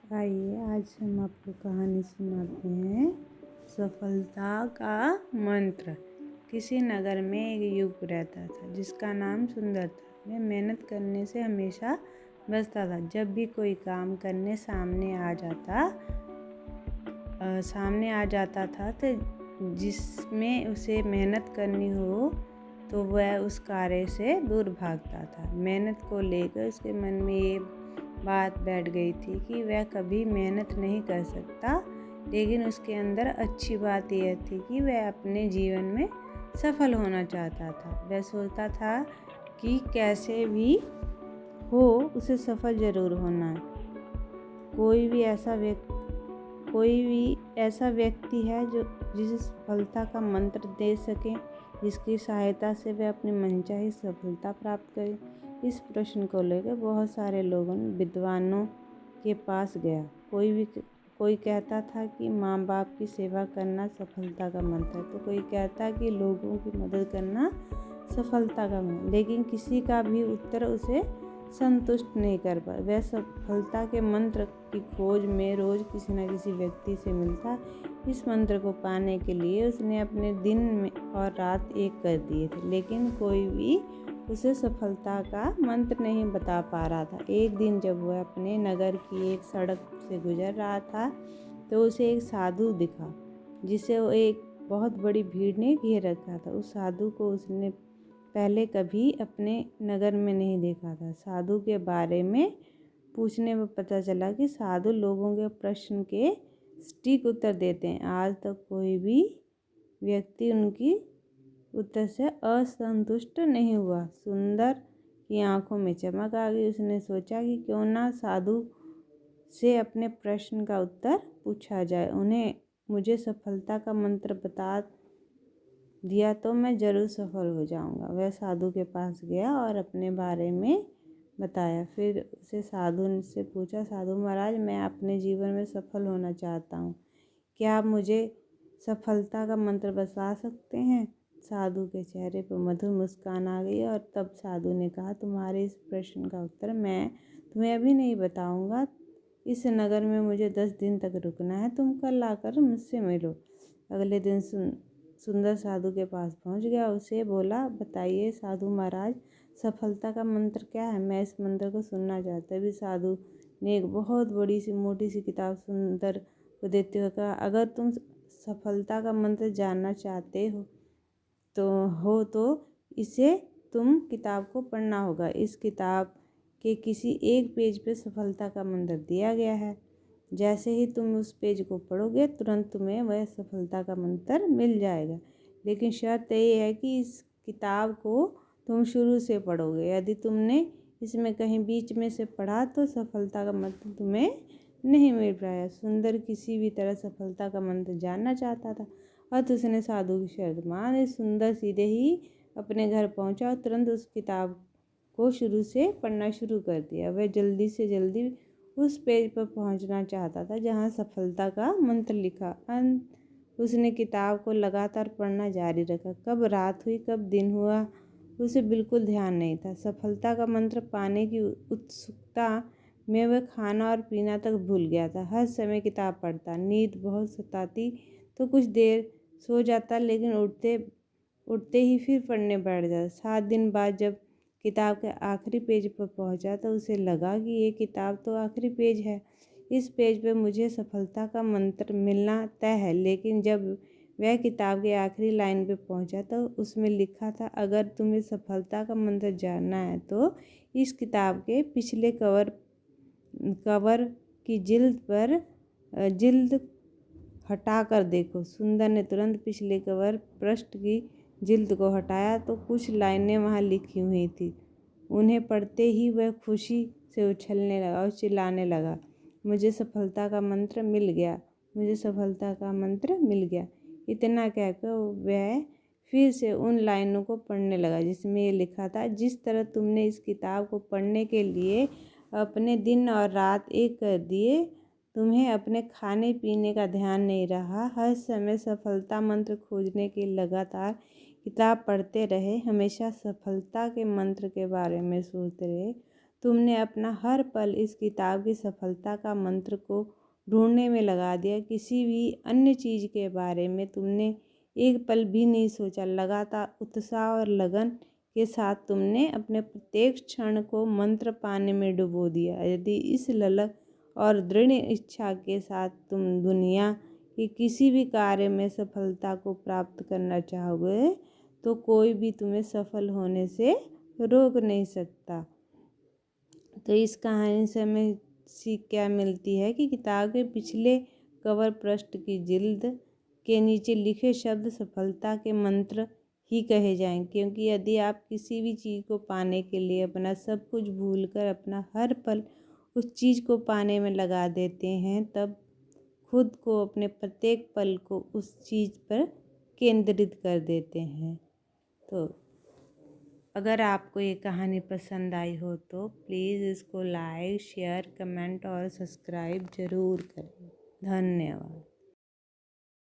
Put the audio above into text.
आइए आज हम आपको कहानी सुनाते हैं। सफलता का मंत्र। किसी नगर में एक युवक रहता था जिसका नाम सुंदर था। वह मेहनत करने से हमेशा व्यस्त था। जब भी कोई काम करने सामने आ जाता था तो जिसमें उसे मेहनत करनी हो तो वह उस कार्य से दूर भागता था। मेहनत को लेकर उसके मन में ये बात बैठ गई थी कि वह कभी मेहनत नहीं कर सकता, लेकिन उसके अंदर अच्छी बात यह थी कि वह अपने जीवन में सफल होना चाहता था। वह सोचता था कि कैसे भी हो उसे सफल जरूर होना है। कोई भी ऐसा व्यक्ति है जो जिसे सफलता का मंत्र दे सके, जिसकी सहायता से वह अपनी मनचाही सफलता प्राप्त करे। इस प्रश्न को लेकर बहुत सारे लोगों विद्वानों के पास गया। कोई कहता था कि माँ बाप की सेवा करना सफलता का मंत्र है, तो कोई कहता कि लोगों की मदद करना सफलता का मंत्र, लेकिन किसी का भी उत्तर उसे संतुष्ट नहीं कर पाया। वह सफलता के मंत्र की खोज में रोज किसी न किसी व्यक्ति से मिलता। इस मंत्र को पाने के लिए उसने अपने दिन में और रात एक कर दिए थे, लेकिन कोई भी उसे सफलता का मंत्र नहीं बता पा रहा था। एक दिन जब वह अपने नगर की एक सड़क से गुजर रहा था तो उसे एक साधु दिखा जिसे वो एक बहुत बड़ी भीड़ ने घेर रखा था। उस साधु को उसने पहले कभी अपने नगर में नहीं देखा था। साधु के बारे में पूछने पर पता चला कि साधु लोगों के प्रश्न के सटीक उत्तर देते हैं। आज तक कोई भी व्यक्ति उनकी उत्तर से असंतुष्ट नहीं हुआ। सुंदर की आंखों में चमक आ गई। उसने सोचा कि क्यों ना साधु से अपने प्रश्न का उत्तर पूछा जाए। मुझे सफलता का मंत्र बता दिया तो मैं जरूर सफल हो जाऊंगा। वह साधु के पास गया और अपने बारे में बताया। फिर उसे साधु से पूछा, साधु महाराज, मैं अपने जीवन में सफल होना चाहता हूँ, क्या आप मुझे सफलता का मंत्र बता सकते हैं? साधु के चेहरे पर मधुर मुस्कान आ गई और तब साधु ने कहा, तुम्हारे इस प्रश्न का उत्तर मैं तुम्हें अभी नहीं बताऊंगा। इस नगर में मुझे 10 दिन तक रुकना है। तुम कल आकर मुझसे मिलो। अगले दिन सुंदर साधु के पास पहुंच गया। उसे बोला, बताइए साधु महाराज, सफलता का मंत्र क्या है? मैं इस मंत्र को सुनना चाहता। भी साधु ने एक बहुत बड़ी सी मोटी सी किताब सुंदर को देते हुए कहा, अगर तुम सफलता का मंत्र जानना चाहते हो तो इसे तुम किताब को पढ़ना होगा। इस किताब के किसी एक पेज पे सफलता का मंत्र दिया गया है। जैसे ही तुम उस पेज को पढ़ोगे तुरंत तुम्हें वह सफलता का मंत्र मिल जाएगा, लेकिन शर्त ये है कि इस किताब को तुम शुरू से पढ़ोगे। यदि तुमने इसमें कहीं बीच में से पढ़ा तो सफलता का मंत्र तुम्हें नहीं मिल पाया। सुंदर किसी भी तरह सफलता का मंत्र जानना चाहता था और तो उसने साधु की शर्त मान। सुंदर सीधे ही अपने घर पहुंचा और तुरंत उस किताब को शुरू से पढ़ना शुरू कर दिया। वह जल्दी से जल्दी उस पेज पर पहुंचना चाहता था जहां सफलता का मंत्र लिखा। उसने किताब को लगातार पढ़ना जारी रखा। कब रात हुई कब दिन हुआ उसे बिल्कुल ध्यान नहीं था। सफलता का मंत्र पाने की उत्सुकता में वह खाना और पीना तक भूल गया था। हर समय किताब पढ़ता। नींद बहुत सताती तो कुछ देर सो जाता, लेकिन उठते ही फिर पढ़ने बैठ जाता। 7 दिन बाद जब किताब के आखिरी पेज पर पहुंचा तो उसे लगा कि ये किताब तो आखिरी पेज है। इस पेज पे मुझे सफलता का मंत्र मिलना तय है। लेकिन जब वह किताब के आखिरी लाइन पे पहुंचा तो उसमें लिखा था, अगर तुम्हें सफलता का मंत्र जानना है तो इस किताब के पिछले कवर की जिल्द हटा कर देखो। सुंदर ने तुरंत पिछले कवर पृष्ठ की जिल्द को हटाया तो कुछ लाइनें वहाँ लिखी हुई थी। उन्हें पढ़ते ही वह खुशी से उछलने लगा और चिल्लाने लगा, मुझे सफलता का मंत्र मिल गया, मुझे सफलता का मंत्र मिल गया। इतना कहकर वह फिर से उन लाइनों को पढ़ने लगा जिसमें ये लिखा था, जिस तरह तुमने इस किताब को पढ़ने के लिए अपने दिन और रात एक कर दिए, तुम्हें अपने खाने पीने का ध्यान नहीं रहा, हर समय सफलता मंत्र खोजने के लगातार किताब पढ़ते रहे, हमेशा सफलता के मंत्र के बारे में सोचते रहे, तुमने अपना हर पल इस किताब की सफलता का मंत्र को ढूंढने में लगा दिया। किसी भी अन्य चीज़ के बारे में तुमने एक पल भी नहीं सोचा। लगातार उत्साह और लगन के साथ तुमने अपने प्रत्येक क्षण को मंत्र पाने में डुबो दिया। यदि इस ललक और दृढ़ इच्छा के साथ तुम दुनिया के किसी भी कार्य में सफलता को प्राप्त करना चाहोगे तो कोई भी तुम्हें सफल होने से रोक नहीं सकता। तो इस कहानी से हमें सीख क्या मिलती है कि किताब के पिछले कवर पृष्ठ की जिल्द के नीचे लिखे शब्द सफलता के मंत्र ही कहे जाएं, क्योंकि यदि आप किसी भी चीज़ को पाने के लिए अपना सब कुछ भूलकर अपना हर पल उस चीज़ को पाने में लगा देते हैं, तब खुद को अपने प्रत्येक पल को उस चीज़ पर केंद्रित कर देते हैं। तो अगर आपको ये कहानी पसंद आई हो तो प्लीज़ इसको लाइक, शेयर, कमेंट और सब्सक्राइब ज़रूर करें। धन्यवाद।